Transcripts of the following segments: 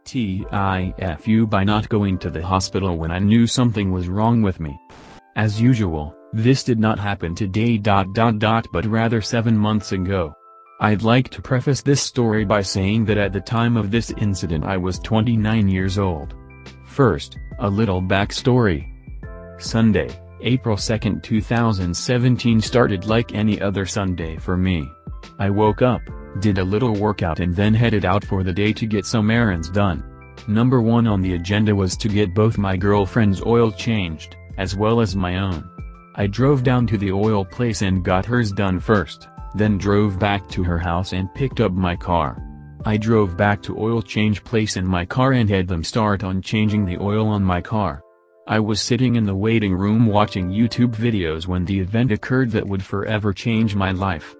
TIFU by not going to the hospital when I knew something was wrong with me. As usual, this did not happen today. But rather 7 months ago. I'd like to preface this story by saying that at the time of this incident I was 29 years old. First, a little backstory. Sunday, April 2, 2017 started like any other Sunday for me. I woke up, did a little workout and then headed out for the day to get some errands done. Number 1 on the agenda was to get both my girlfriend's oil changed, as well as my own. I drove down to the oil place and got hers done first, then drove back to her house and picked up my car. I drove back to oil change place in my car and had them start on changing the oil on my car. I was sitting in the waiting room watching YouTube videos when the event occurred that would forever change my life.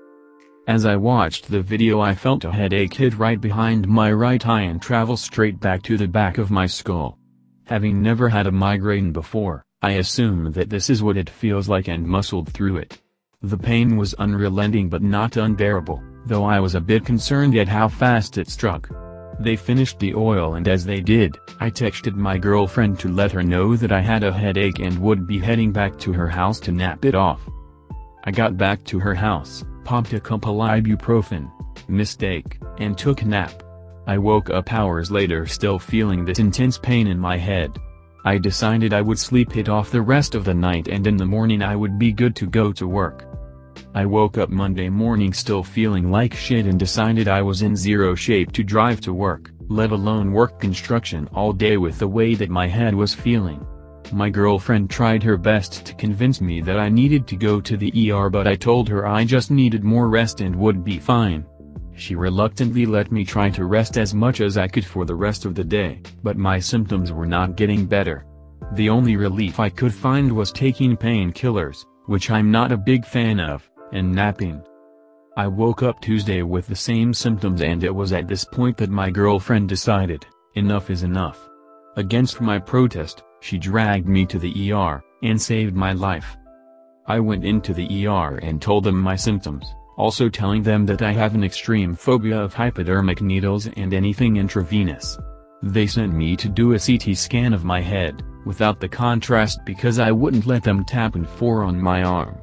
As I watched the video I felt a headache hit right behind my right eye and travel straight back to the back of my skull. Having never had a migraine before, I assumed that this is what it feels like and muscled through it. The pain was unrelenting but not unbearable, though I was a bit concerned at how fast it struck. They finished the oil and as they did, I texted my girlfriend to let her know that I had a headache and would be heading back to her house to nap it off. I got back to her house, popped a couple ibuprofen, mistake, and took a nap. I woke up hours later still feeling this intense pain in my head. I decided I would sleep it off the rest of the night and in the morning I would be good to go to work. I woke up Monday morning still feeling like shit and decided I was in zero shape to drive to work, let alone work construction all day with the way that my head was feeling. My girlfriend tried her best to convince me that I needed to go to the ER but I told her I just needed more rest and would be fine. She reluctantly let me try to rest as much as I could for the rest of the day, but my symptoms were not getting better. The only relief I could find was taking painkillers, which I'm not a big fan of, and napping. I woke up Tuesday with the same symptoms and it was at this point that my girlfriend decided, enough is enough. Against my protest, she dragged me to the ER, and saved my life. I went into the ER and told them my symptoms, also telling them that I have an extreme phobia of hypodermic needles and anything intravenous. They sent me to do a CT scan of my head, without the contrast because I wouldn't let them tap and for on my arm.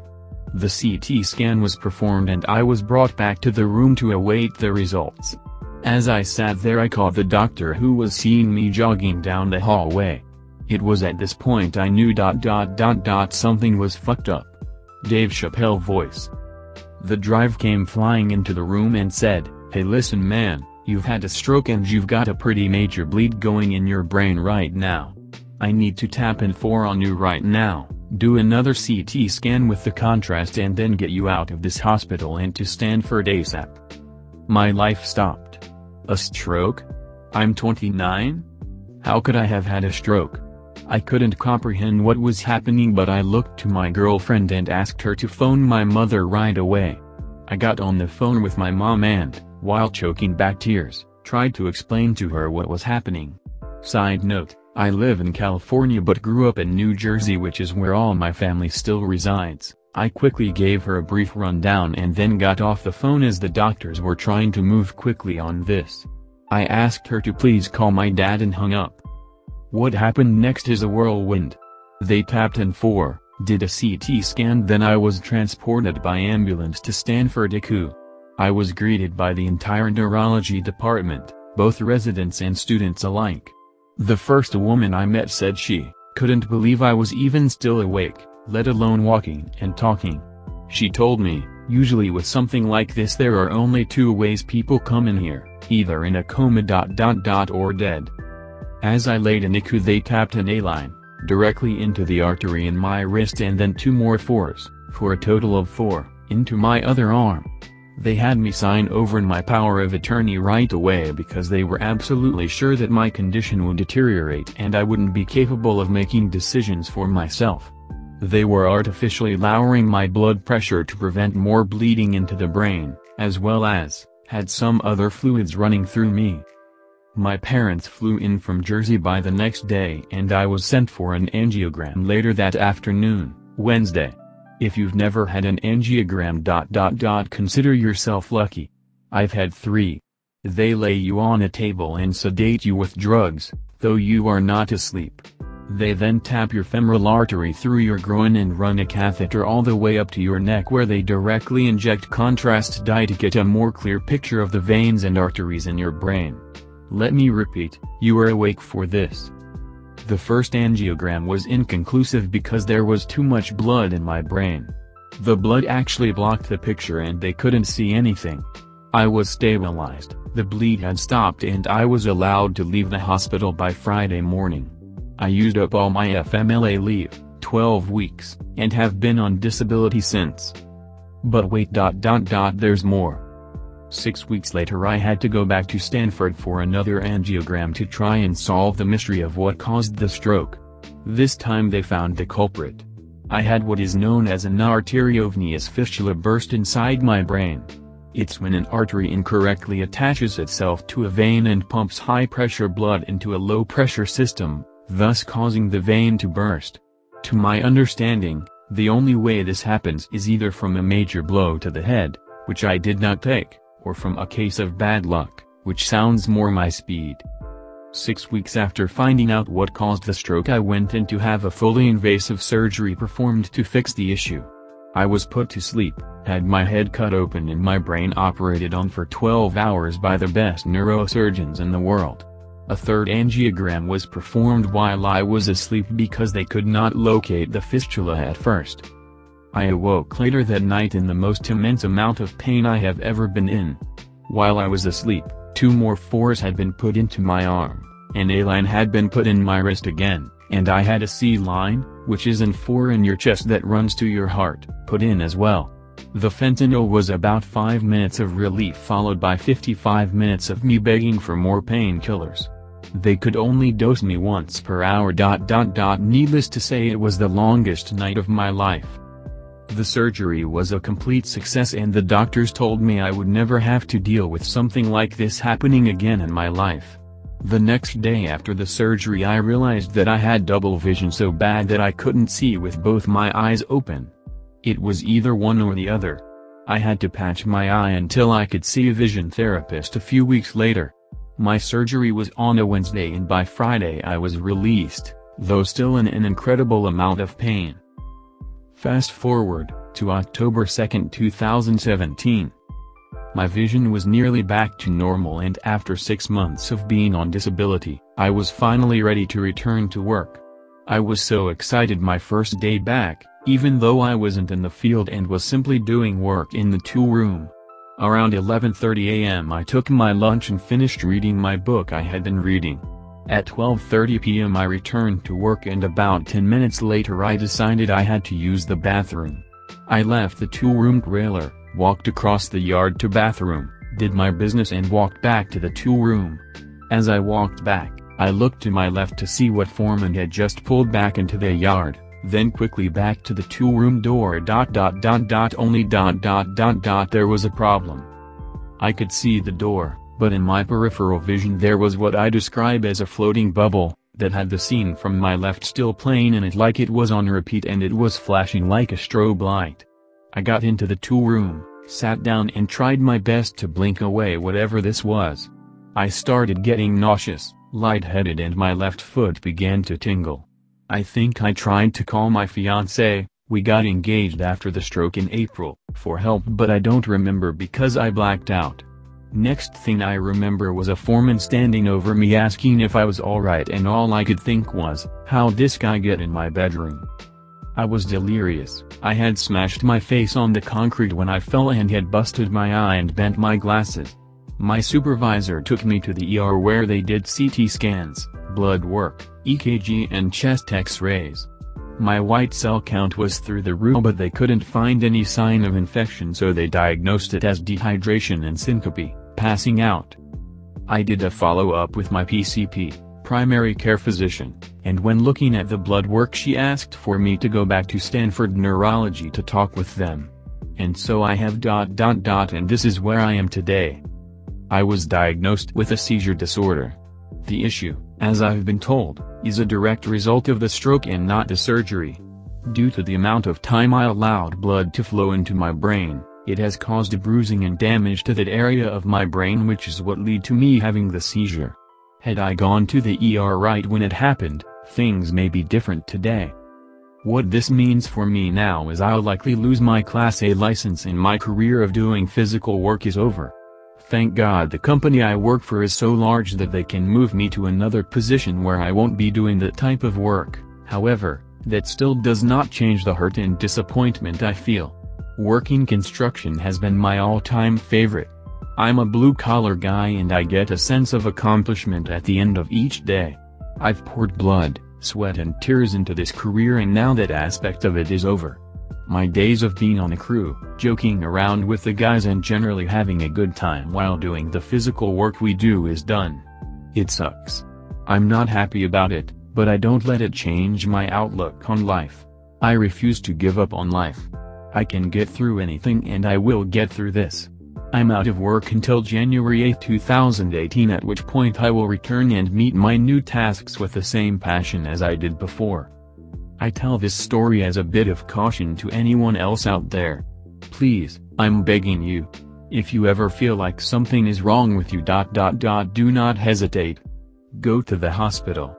The CT scan was performed and I was brought back to the room to await the results. As I sat there I caught the doctor who was seeing me jogging down the hallway. It was at this point I knew ... something was fucked up. Dave Chappelle voice. The driver came flying into the room and said, "Hey listen man, you've had a stroke and you've got a pretty major bleed going in your brain right now. I need to tap in for on you right now, do another CT scan with the contrast and then get you out of this hospital and to Stanford ASAP." My life stopped. A stroke? I'm 29? How could I have had a stroke? I couldn't comprehend what was happening but I looked to my girlfriend and asked her to phone my mother right away. I got on the phone with my mom and, while choking back tears, tried to explain to her what was happening. Side note, I live in California but grew up in New Jersey which is where all my family still resides. I quickly gave her a brief rundown and then got off the phone as the doctors were trying to move quickly on this. I asked her to please call my dad and hung up. What happened next is a whirlwind. They tapped in for, did a CT scan then I was transported by ambulance to Stanford TIFU. I was greeted by the entire neurology department, both residents and students alike. The first woman I met said she couldn't believe I was even still awake, let alone walking and talking. She told me, usually with something like this there are only 2 ways people come in here, either in a coma ... or dead. As I laid in ICU they tapped an A-line, directly into the artery in my wrist and then 2 more 4s, for a total of 4, into my other arm. They had me sign over in my power of attorney right away because they were absolutely sure that my condition would deteriorate and I wouldn't be capable of making decisions for myself. They were artificially lowering my blood pressure to prevent more bleeding into the brain, as well as, had some other fluids running through me. My parents flew in from Jersey by the next day and I was sent for an angiogram later that afternoon, Wednesday. If you've never had an angiogram ... consider yourself lucky. I've had 3. They lay you on a table and sedate you with drugs, though you are not asleep. They then tap your femoral artery through your groin and run a catheter all the way up to your neck, where they directly inject contrast dye to get a more clear picture of the veins and arteries in your brain. Let me repeat, you are awake for this. The first angiogram was inconclusive because there was too much blood in my brain. The blood actually blocked the picture and they couldn't see anything. I was stabilized, the bleed had stopped, and I was allowed to leave the hospital by Friday morning. I used up all my FMLA leave, 12 weeks, and have been on disability since. But wait, there's more. 6 weeks later I had to go back to Stanford for another angiogram to try and solve the mystery of what caused the stroke. This time they found the culprit. I had what is known as an arteriovenous fistula burst inside my brain. It's when an artery incorrectly attaches itself to a vein and pumps high-pressure blood into a low-pressure system, thus causing the vein to burst. To my understanding, the only way this happens is either from a major blow to the head, which I did not take, or from a case of bad luck, which sounds more my speed. 6 weeks after finding out what caused the stroke, I went in to have a fully invasive surgery performed to fix the issue. I was put to sleep, had my head cut open and my brain operated on for 12 hours by the best neurosurgeons in the world. A third angiogram was performed while I was asleep because they could not locate the fistula at first. I awoke later that night in the most immense amount of pain I have ever been in. While I was asleep, 2 more 4s had been put into my arm, and a line had been put in my wrist again, and I had a C line, which is an 4 in your chest that runs to your heart, put in as well. The fentanyl was about 5 minutes of relief followed by 55 minutes of me begging for more painkillers. They could only dose me once per hour. Needless to say, it was the longest night of my life. The surgery was a complete success and the doctors told me I would never have to deal with something like this happening again in my life. The next day after the surgery I realized that I had double vision so bad that I couldn't see with both my eyes open. It was either one or the other. I had to patch my eye until I could see a vision therapist a few weeks later. My surgery was on a Wednesday and by Friday I was released, though still in an incredible amount of pain. Fast forward to October 2, 2017. My vision was nearly back to normal, and after 6 months of being on disability, I was finally ready to return to work. I was so excited my first day back, even though I wasn't in the field and was simply doing work in the tool room. Around 11:30 a.m. I took my lunch and finished reading my book I had been reading. At 12:30 p.m. I returned to work, and about 10 minutes later I decided I had to use the bathroom. I left the tool room trailer, walked across the yard to bathroom, did my business and walked back to the tool room. As I walked back, I looked to my left to see what foreman had just pulled back into the yard, then quickly back to the tool room door. Only there was a problem. I could see the door, but in my peripheral vision there was what I describe as a floating bubble, that had the scene from my left still playing in it like it was on repeat, and it was flashing like a strobe light. I got into the tool room, sat down and tried my best to blink away whatever this was. I started getting nauseous, lightheaded, and my left foot began to tingle. I think I tried to call my fiancée, we got engaged after the stroke in April, for help, but I don't remember because I blacked out. Next thing I remember was a foreman standing over me asking if I was alright, and all I could think was, how'd this guy get in my bedroom? I was delirious. I had smashed my face on the concrete when I fell and had busted my eye and bent my glasses. My supervisor took me to the ER where they did CT scans, blood work, EKG and chest x-rays. My white cell count was through the roof, but they couldn't find any sign of infection, so they diagnosed it as dehydration and syncope, passing out. I did a follow-up with my PCP, primary care physician, and when looking at the blood work she asked for me to go back to Stanford Neurology to talk with them. And so I have ... and this is where I am today. I was diagnosed with a seizure disorder. The issue, as I've been told, is a direct result of the stroke and not the surgery. Due to the amount of time I allowed blood to flow into my brain, It has caused a bruising and damage to that area of my brain, which is what led to me having the seizure. Had I gone to the ER right when it happened, things may be different today. What this means for me now is I'll likely lose my Class A license and my career of doing physical work is over. Thank God the company I work for is so large that they can move me to another position where I won't be doing that type of work. However, that still does not change the hurt and disappointment I feel. Working construction has been my all-time favorite. I'm a blue-collar guy and I get a sense of accomplishment at the end of each day. I've poured blood, sweat and tears into this career, and now that aspect of it is over. My days of being on a crew, joking around with the guys and generally having a good time while doing the physical work we do is done. It sucks. I'm not happy about it, but I don't let it change my outlook on life. I refuse to give up on life. I can get through anything and I will get through this. I'm out of work until January 8, 2018, at which point I will return and meet my new tasks with the same passion as I did before. I tell this story as a bit of caution to anyone else out there. Please, I'm begging you. If you ever feel like something is wrong with you, do not hesitate. Go to the hospital.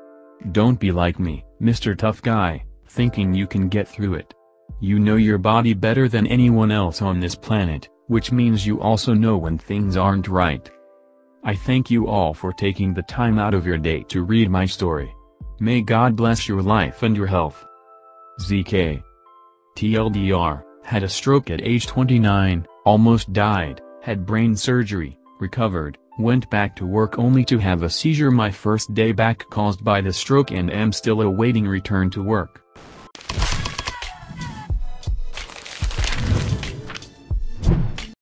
Don't be like me, Mr. Tough Guy, thinking you can get through it. You know your body better than anyone else on this planet, which means you also know when things aren't right. I thank you all for taking the time out of your day to read my story. May God bless your life and your health. ZK. TLDR, had a stroke at age 29, almost died, had brain surgery, recovered, went back to work only to have a seizure my first day back caused by the stroke, and am still awaiting return to work.